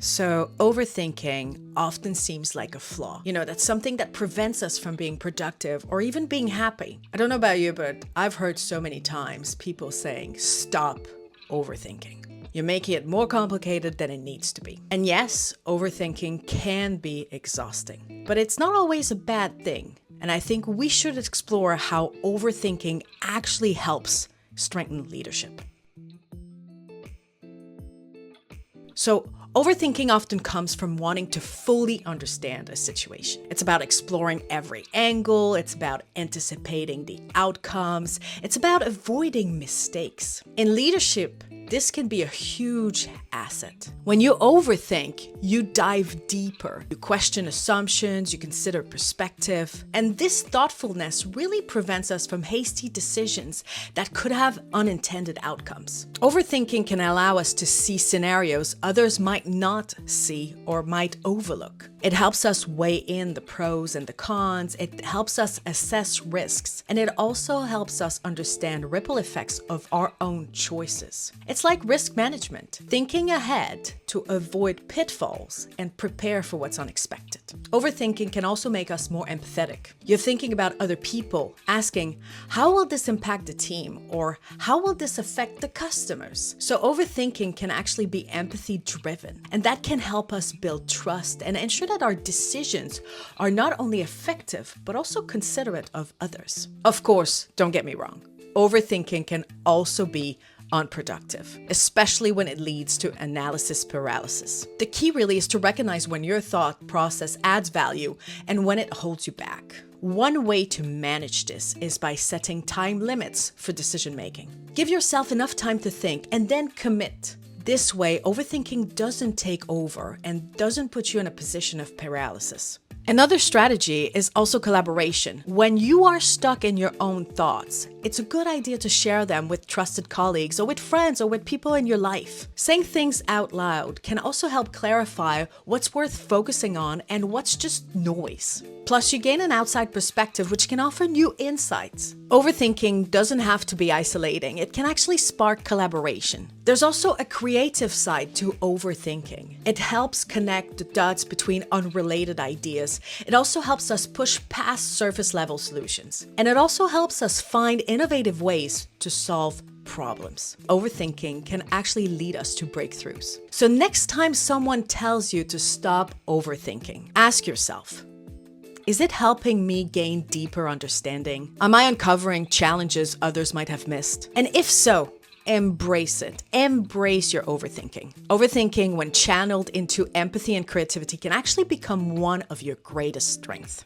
So, overthinking often seems like a flaw. That's something that prevents us from being productive or even being happy. I don't know about you, but I've heard so many times people saying, stop overthinking. You're making it more complicated than it needs to be. And yes, overthinking can be exhausting, but it's not always a bad thing. And I think we should explore how overthinking actually helps strengthen leadership. So, overthinking often comes from wanting to fully understand a situation. It's about exploring every angle, it's about anticipating the outcomes, it's about avoiding mistakes. In leadership, this can be a huge asset. When you overthink, you dive deeper. You question assumptions, you consider perspective, and this thoughtfulness really prevents us from hasty decisions that could have unintended outcomes. Overthinking can allow us to see scenarios others might not see or might overlook. It helps us weigh in the pros and the cons, it helps us assess risks, and it also helps us understand ripple effects of our own choices. It's like risk management, thinking ahead to avoid pitfalls and prepare for what's unexpected. Overthinking can also make us more empathetic. You're thinking about other people, asking, how will this impact the team? Or how will this affect the customers? So overthinking can actually be empathy driven, and that can help us build trust and ensure that our decisions are not only effective, but also considerate of others. Of course, don't get me wrong, overthinking can also be unproductive, especially when it leads to analysis paralysis. The key really is to recognize when your thought process adds value and when it holds you back. One way to manage this is by setting time limits for decision making. Give yourself enough time to think and then commit. This way, overthinking doesn't take over and doesn't put you in a position of paralysis. Another strategy is also collaboration. When you are stuck in your own thoughts, it's a good idea to share them with trusted colleagues or with friends or with people in your life. Saying things out loud can also help clarify what's worth focusing on and what's just noise. Plus, you gain an outside perspective which can offer new insights. Overthinking doesn't have to be isolating. It can actually spark collaboration. There's also a creative side to overthinking. It helps connect the dots between unrelated ideas. It also helps us push past surface level solutions. And it also helps us find innovative ways to solve problems. Overthinking can actually lead us to breakthroughs. So next time someone tells you to stop overthinking, ask yourself, is it helping me gain deeper understanding? Am I uncovering challenges others might have missed? And if so, embrace it. Embrace your overthinking. Overthinking, when channeled into empathy and creativity, can actually become one of your greatest strengths.